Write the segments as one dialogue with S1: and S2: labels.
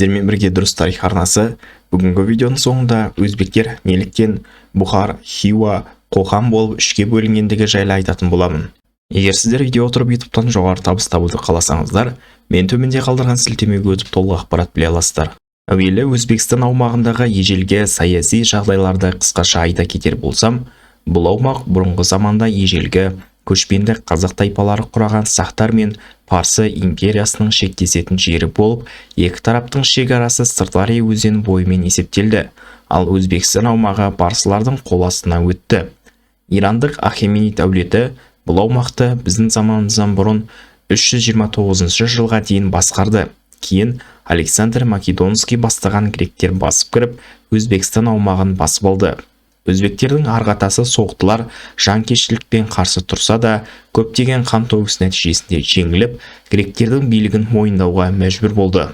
S1: Сіздермен бірге дұрыс тарих арнасы. Бүгінгі видеоның соңында өзбектер неліктен Бұхар, Хиуа, Қоқан болып үшке бөлінгендігі жайлы айтатын боламын. Егер сіздер видео отырып YouTube'тан жоғары табыс табуды қаласаңыздар, мен төменде қалдырған сілтемеге өтіп толық ақпарат біле аласыздар. Әуелі Өзбекстан аумағындағы ежелгі саяси жағдайларды қысқаша айта кетер болсам, бұл аумақ бұрынғы заманда ежелгі көшпенді қазақ тайпалары құраған сақтар мен Парсы империясының шектесетін жері болып, екі тараптың шекарасы Сырдария өзені бойымен есептелді, ал Өзбекстан аумағы парсылардың қол астына өтті. Ирандық Ахеменид әулеті бұл аумақты біздің заманымыздан бұрын 329 жылға дейін басқарды. Кейін Александр Македонский бастаған гректер басып кіріп, Өзбекстан аумағын басып алды. Өзбектердің арғатасы соғдылар жанкештілікпен қарсы тұрса да, көптеген қан төгіс нәтижесінде жеңіліп, гректердің билігін мойындауға мәжбүр болды.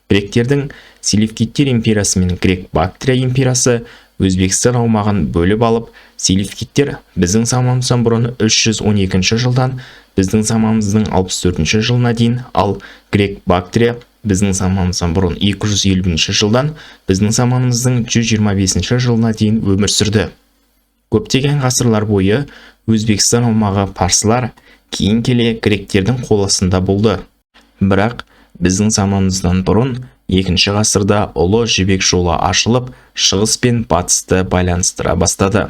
S1: Гректердің Селевкидтер империясы мен Грек-Бактрия империясы Өзбекстан аумағын бөліп алып, Селевкидтер біздің заманымыздан бұрын 312 жылдан біздің заманымыздың 64 жылына дейін, ал Грек-Бактрия біздің заманымыздан бұрын 250 жылдан біздің заманымыздың 125 жылына дейін өмір сүрді. Көптеген ғасырлар бойы Өзбекстан аумағы парсылар, кейін келе гректердің қол астында болды. Бірақ біздің заманымыздан бұрын 2 ғасырда Ұлы Жібек жолы ашылып, шығыс пен батысты байланыстыра бастады.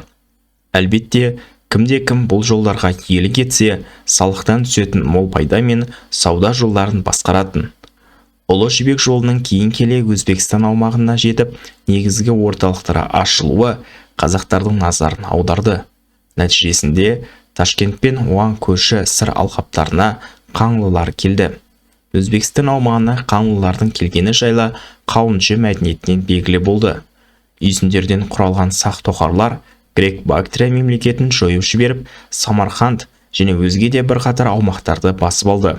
S1: Әлбетте, кімде-кім бұл жолдарға иелік етсе, салықтан түсетін мол пайда мен сауда жолдарын басқаратын. Ұлы Жібек жолының кейін келе Өзбекстан аумағына жетіп, негізгі орталықтары ашылуы қазақтардың назарын аударды. Нәтижесінде Ташкент пен оған көрші сыр алқаптарына қаңлылар келді. Өзбекстан аумағына қаңлылардың келгені жайлы қауыншы мәдениетінен белгілі болды. Үйсіндерден құралған сақ-тоқарлар Грек-Бактрия мемлекетін жойып жіберіп, Самарқанд және өзге де бірқатар аумақтарды басып алды.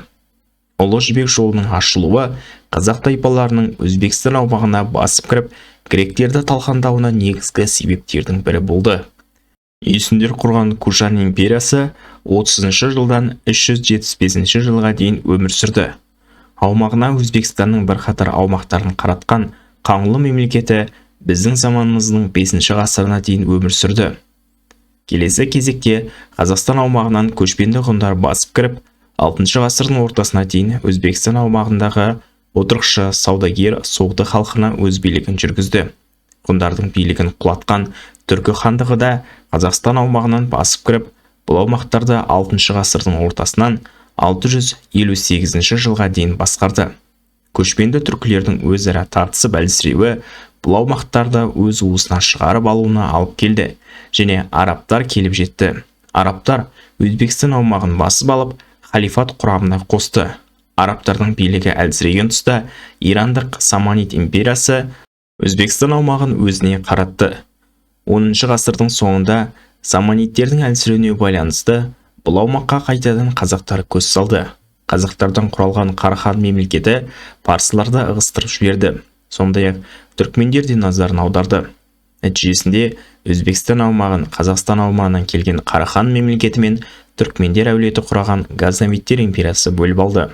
S1: Ұлы Жібек жолының ашылуы қазақ тайпаларының Өзбекстан аумағына басып кіріп, гректерді талқандауына негізгі себептердің бірі болды. Үйсіндер құрған Кушан империясы 30 жылдан 375 жылға дейін өмір сүрді. Аумағына Өзбекстанның бірқатар аумақтарын қаратқан Қаңлы мемлекеті біздің заманымыздың 5 ғасырына дейін өмір сүрді. Келесі кезекте Қазақстан аумағынан көшпенді ғұндар басып кіріп, 6 ғасырдың ортасына дейін Өзбекстан аумағындағы отырықшы саудагер соғды халқына өз билігін жүргізді. Ғұндардың билігін құлатқан Түркі хандығы да Қазақстан аумағынан басып кіріп, бұл аумақтарды 6 ғасырдың ортасынан 658 жылға дейін басқарды. Көшпенді түркілердің өзара тартысып әлсіреуі бұл аумақтарды өз уысына шығарып алуына алып келді, және арабтар келіп жетті. Арабтар Өзбекстан аумағын басып алып, халифат құрамына қосты. Арабтардың билігі әлсіреген тұста Ирандық Саманид империясы Өзбекстан аумағын өзіне қаратты. 10 ғасырдың соңында Саманидтердің әлсіреуіне байланысты бұл аумаққа қайтадан қазақтар көз салды. Қазақтардан құралған Қарахан мемлекеті парсыларды ығыстырып жіберді. Сондай-ақ түркмендер де назарын аударды. Нәтижесінде Өзбекстан аумағын Қазақстан аумағынан келген Қарахан мемлекеті мен түркмендер әулеті құраған Газнавидтер империясы бөліп алды.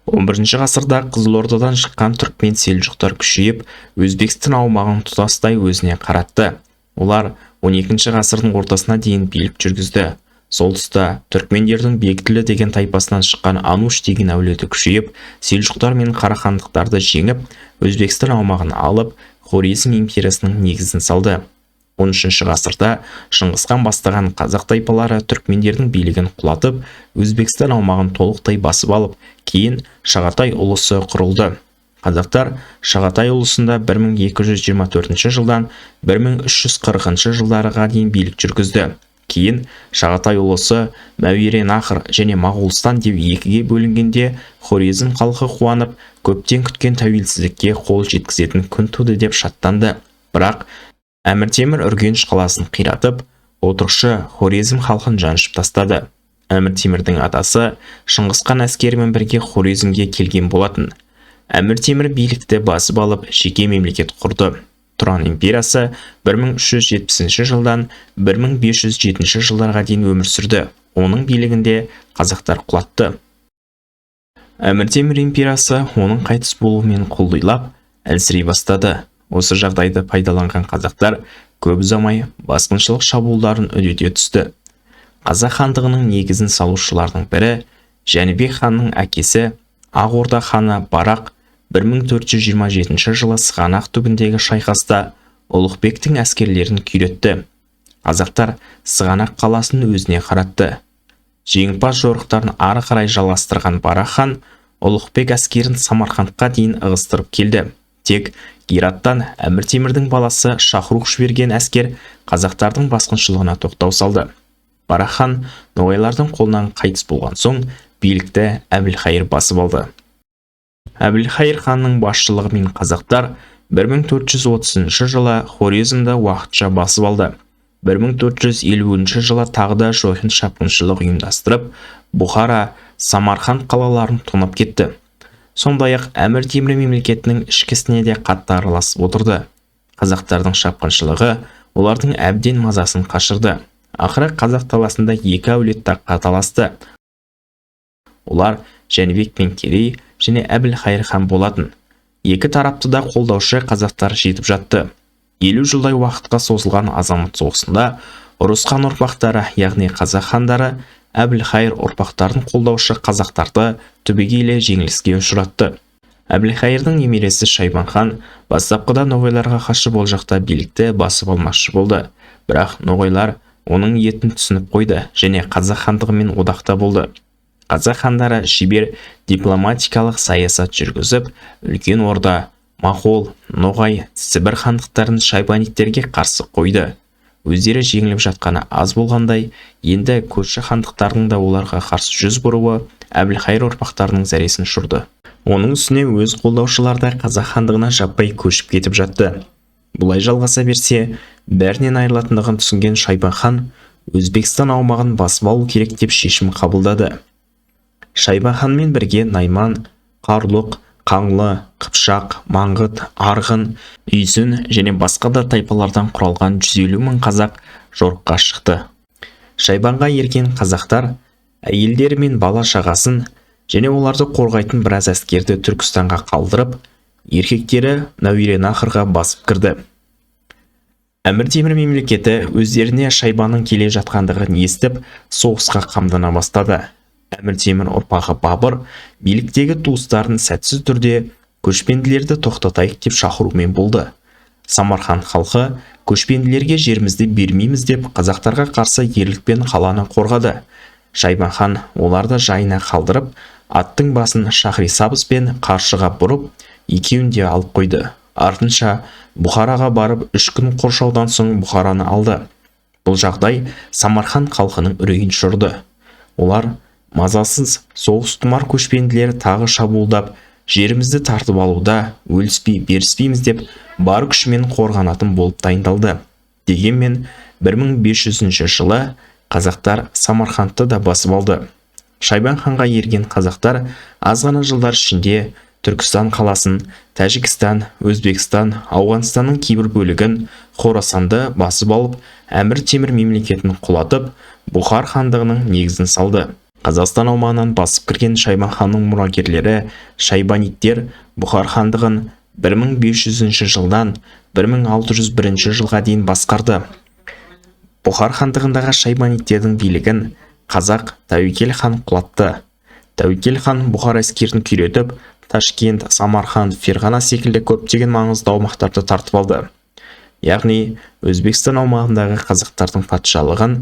S1: 11 ғасырда Қызылордадан шыққан түркмен селжұқтар күшейіп, Өзбекстан аумағын тұтастай өзіне қаратты. Олар 12 ғасырдың ортасына дейін билік жүргізді. Сол тұста түркмендердің бектілі деген тайпасынан шыққан Ануш деген әулеті күшейіп, селжұқтар мен қарахандықтарды жеңіп, Өзбекстан аумағын алып, Хорезм империясының негізін салды. 13 ғасырда Шыңғысхан бастаған қазақ тайпалары түркмендердің билігін құлатып, Өзбекстан аумағын толықтай басып алып, кейін Шағатай ұлысы құрылды. Қазақтар Шағатай ұлысында 1224 жылдан 1340 жылдарға дейін билік жүргізді. Кейін Шағатай ұлысы Мәуереннахр және Моғолстан деп екіге бөлінгенде, Хорезм халқы қуанып, көптен күткен тәуелсіздікке қол жеткізетін күн туды деп шаттанды. Бірақ Әмір Темір Үргеніш қаласын қиратып, отырықшы Хорезм халқын жаншып тастады. Әмір Темірдің атасы Шыңғысхан әскерімен бірге Хорезмге келген болатын. Әмір Темір билікті басып алып, жеке мемлекет құрды. Тұран империясы 1370 жылдан 1507 жылдарға дейін өмір сүрді. Оның билігінде қазақтар құлатты. Әмір Темір империясы оның қайтыс болуымен құлдилап, әлсірей бастады. Осы жағдайды пайдаланған қазақтар көп ұзамай басқыншылық шабуылдарын үдете түсті. Қазақ хандығының негізін салушылардың бірі Жәнібек ханның әкесі Ақ Орда ханы Барақ 1427 жылы Сығанақ түбіндегі шайқаста Ұлықбектің әскерлерін күйретті. Қазақтар Сығанақ қаласын өзіне қаратты. Жеңімпаз жорықтарын ары қарай жалғастырған Барақ хан Ұлықбек әскерін Самарқандқа дейін ығыстырып келді. Тек Гераттан Әмір Темірдің баласы Шахрух жіберген әскер қазақтардың басқыншылығына тоқтау салды. Барақ хан ноғайлардың қолынан қайтыс болған соң билікті Әбілхайыр басып алды. Әбілхайыр ханның басшылығымен қазақтар 1430 жылы Хорезмді уақытша басып алды. 1450 жылы тағда жойқын шапқыншылық ұйымдастырып, Бұхара, Самарқанд қалаларын тонап кетті. Сондай-ақ Әмір Темір мемлекетінің ішкісіне де қатты араласып отырды. Қазақтардың шапқыншылығы олардың әбден мазасын қашырды. Ақыры қазақ таласында екі әулет таққа таласты. Олар Жәнібек пен Керей және Әбілхайыр хан болатын. Екі тарапты да қолдаушы қазақтар жетіп жатты. 50 жылдай уақытқа созылған азамат соғысында ұрысқан ұрпақтары, яғни қазақ хандары Әбілхайыр ұрпақтарын қолдаушы қазақтарды түбегейлі жеңіліске ұшыратты. Әбілхайырдың немересі Шайбан хан бастапқыда ноғайларға қарсы бұл жақта билікті басып алмақшы болды. Бірақ ноғайлар оның етін түсініп қойды және қазақ хандығымен одақта болды. Қазақ хандары шебер дипломатикалық саясат жүргізіп, үлкен орда, Моғол, Ноғай, Сібір хандықтарын шайбаниттерге қарсы қойды. Өздері жеңіліп жатқаны аз болғандай, енді көрші хандықтардың да оларға қарсы жүз бұруы Әбілхайыр ұрпақтарының зәресін ұшырды. Оның үстіне өз қолдаушылары қазақ хандығына жаппай көшіп кетіп жатты. Бұлай жалғаса берсе, бәрінен айырылатындығын түсінген Шайбан хан Өзбекстан аумағын басып алу керек деп шешім қабылдады. Шайбан ханмен бірге Найман, Қарлұқ, Қаңлы, Қыпшақ, Маңғыт, Арғын, Үйсін және басқа да тайпалардан құралған 150 мың қазақ жорыққа шықты. Шайбанға ерген қазақтар әйелдері мен бала шағасын және оларды қорғайтын біраз әскерді Түркістанға қалдырып, еркектері Науереннахрға басып кірді. Әмір Темір мемлекеті өздеріне Шайбанның келе жатқандығын естіп, соғысқа қамдана бастады. Әмір Темір ұрпағы Бабыр биліктегі туыстарын сәтсіз түрде көшпенділерді тоқтатайық деп шақырумен болды. Самарқанд халқы көшпенділерге жерімізді бермейміз деп қазақтарға қарсы ерлікпен қаланы қорғады. Шайбан хан оларды жайына қалдырып, аттың басын Шахрисабз бен Қаршыға бұрып, екеуін де алып қойды. Артынша Бұхараға барып 3 күн қоршаудан соң Бұхараны алды. Бұл жағдай Самарқанд халқының үрейін ұшырды. Олар мазасыз соғыс-тұмар көшпенділер тағы шабуылдап, жерімізді тартып алуда өліспей беріспейміз деп бар күшімен қорғанатын болып дайындалды. Дегенмен 1500 жылы қазақтар Самарқандты да басып алды. Шайбан ханға ерген қазақтар аз ғана жылдар ішінде Түркістан қаласын, Тәжікстан, Өзбекстан, Ауғанстанның кейбір бөлігін, Хорасанды басып алып, Әмір Темір мемлекетін құлатып, Бұхар хандығының негізін салды. Қазақстан аумағынан басып кірген Шайбан ханның мұрагерлері шайбаниттер Бұхар хандығын 1500 жылдан 1601 жылға дейін басқарды. Бұхар хандығындағы шайбаниттердің билігін қазақ Тәуекел хан құлатты. Тәуекел хан Бұхар әскерін күйретіп, Ташкент, Самарқанд, Ферғана секілді көптеген маңызды аумақтарды тартып алды. Яғни Өзбекстан аумағындағы қазақтардың патшалығын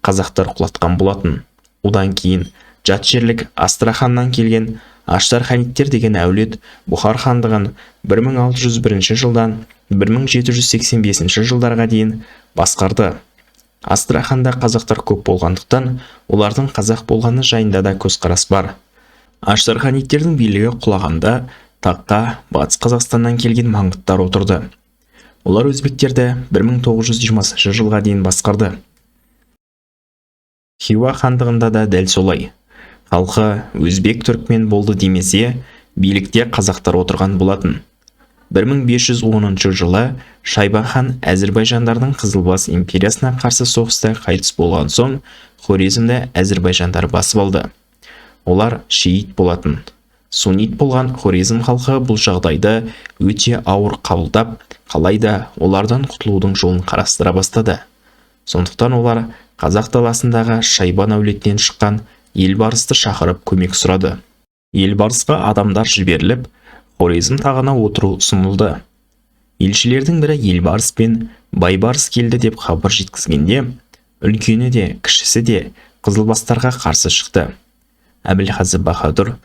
S1: қазақтар құлатқан болатын. Одан кейін жат жерлік Астраханнан келген Аштарханиттер деген әулет Бұхар хандығын 1601 жылдан 1785 жылдарға дейін басқарды. Астраханда қазақтар көп болғандықтан, олардың қазақ болғаны жайында да көзқарас бар. Аштарханиттердің билігі құлағанда таққа батыс Қазақстаннан келген маңғыттар отырды. Олар өзбектерді 1920 жылға дейін басқарды. Хиуа хандығында да дәл солай. Халқы өзбек түрікмен болды демесе, билікте қазақтар отырған болатын. 1510 жылы Шайбан хан Әзірбайжандардың Қызылбас империясына қарсы соғыста қайтыс болған соң, Хорезмді Әзірбайжандар басып алды. Олар шиит болатын. суннит болған хорезм халқы бұл жағдайды өте ауыр қабылдап, қалайда олардан құтылудың жолын қарастыра бастады. Сондықтан олар қазақ даласындағы Шайбан әулетінен шыққан Елбарысты шақырып көмек сұрады. Елбарысқа адамдар жіберіліп, хорезм тағына отыру ұсынылды. Елшілердің бірі Елбарыс пен Байбарыс келді деп хабар жеткізгенде, үлкені де, кішісі де қызылбастарға қарсы шықты. Әбілғазы Баһадүр,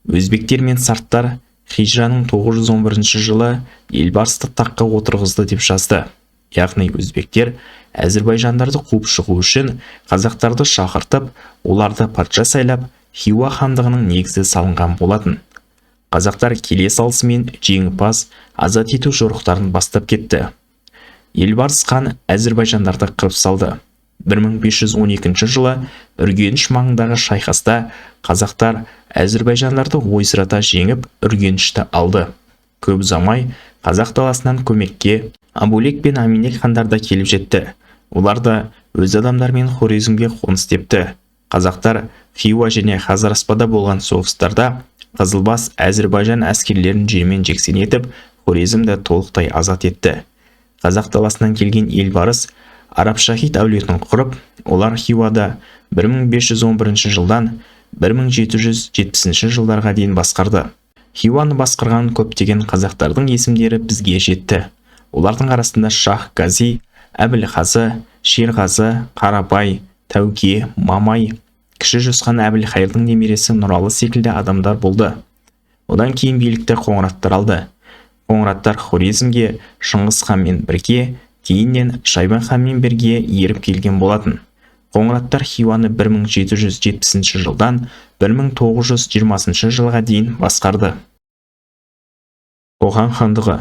S1: өзбектер мен сарттар хижраның 911 жылы Елбарысты таққа отырғызды деп жазды. Яғни өзбектер әзірбайжандарды қуып шығу үшін қазақтарды шақыртып, оларды патша сайлап, Хиуа хандығының негізі салынған болатын. Қазақтар келе салысымен жеңімпаз азат ету жорықтарын бастап кетті. Елбарыс хан әзірбайжандарды қырып салды. 1512 жылы Үргеніш маңындағы шайқаста қазақтар әзірбайжандарды ойсырата жеңіп, Үргенішті алды. Көп ұзамай қазақ даласынан көмекке Абулек пен Аминек хандар да келіп жетті. Олар да өз адамдармен хорезмге қоныс тепті. Қазақтар Хиуа және Хазараспада болған соғыстарда Қызылбас Әзірбайжан әскерлерін жермен жексен етіп, хорезмді толықтай азат етті. Қазақ даласынан келген Елбарыс Арабшахид әулетін құрып, олар Хиуада 1511 жылдан 1770 жылдарға дейін басқарды. Хиуаны басқарған көптеген қазақтардың есімдері бізге жетті. Олардың арасында Шах Гази, Әбілғазы, Шерғазы, Қарабай, Тәуке, Мамай, кіші Жүзхан Әбілқайырдың немересі Нұралы секілді адамдар болды. Одан кейін билікті Қоңыраттар алды. Қоңыраттар хорезмге Шыңғыс ханмен бірге, кейіннен Шайбан ханмен бірге еріп келген болатын. Қоңыраттар Хиуаны 1770 жылдан 1920 жылға дейін басқарды. Қоқан хандығы.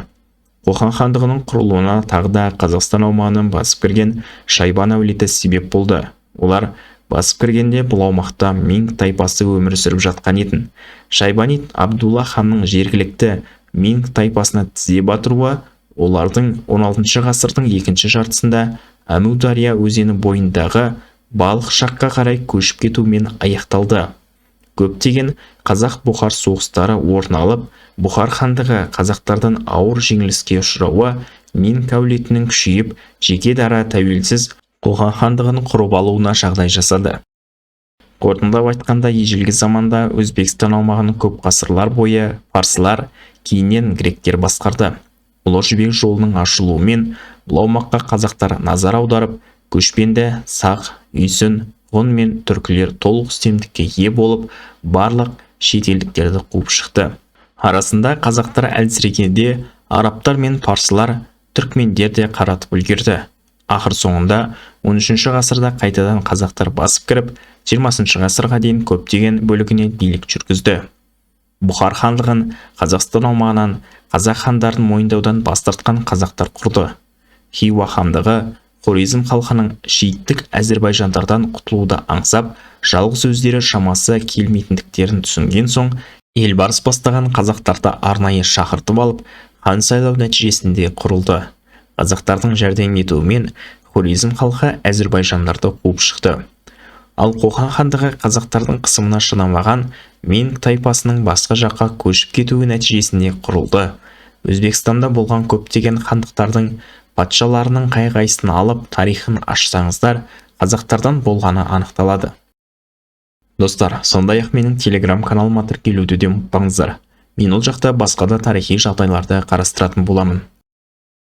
S1: Қоқан хандығының құрылуына тағы да Қазақстан аумағынан басып кірген Шайбан әулеті себеп болды. Олар басып кіргенде бұл аумақта Минг тайпасы өмір сүріп жатқан етін. Шайбанид Абдулла ханның жергілікті Минг тайпасына тізе батыруы олардың 16 ғасырдың екінші жартысында Әмудария өзені бойындағы Балық шаққа қарай көшіп кетумен аяқталды. Көптеген қазақ-бұхар соғыстары орын алып, Бұхар хандығы қазақтардан ауыр жеңіліске ұшырауы Минг әулетінің күшейіп, жеке дара тәуелсіз Қоқан хандығының құрып алуына жағдай жасады. Қорытындылап айтқанда, ежелгі заманда Өзбекстан аумағын көп ғасырлар бойы парсылар, кейіннен гректер басқарды. Ұлы жібек жолының ашылуымен бұл аумаққа қазақтар назар аударып, көшпенді сақ, үйсін, ғұн мен түркілер толық үстемдікке ие болып, барлық шетелдіктерді қуып шықты. Арасында қазақтар әлсірегенде арабтар мен парсылар, түркмендер де қаратып үлгерді. Ақыр соңында 13 ғасырда қайтадан қазақтар басып кіріп, 20 ғасырға дейін көптеген бөлігіне билік жүргізді. Бұхар хандығын Қазақстан аумағынан қазақ хандарын мойындаудан бас тартқан қазақтар құрды. Хиуа хандығы хорезм халқының шииттік әзірбайжандардан құтылуды аңсап, жалғыз өздері шамасы келмейтіндіктерін түсінген соң, Елбарыс бастаған қазақтарды арнайы шақыртып алып, хан сайлау нәтижесінде құрылды. Қазақтардың жәрдем етуімен хорезм халқы әзірбайжандарды қуып шықты. Ал Қоқан хандығы қазақтардың қысымына шыдамаған Минг тайпасының басқа жаққа көшіп кетуі нәтижесінде құрылды. Өзбекстанда болған көптеген хандықтардың патшаларының қай-қайсысын алып тарихын ашсаңыздар, қазақтардан болғаны анықталады. Достар, сондай-ақ менің телеграм каналыма тіркелуді де ұмытпаңыздар. Мен ол жақта басқа да тарихи жағдайларды қарастыратын боламын.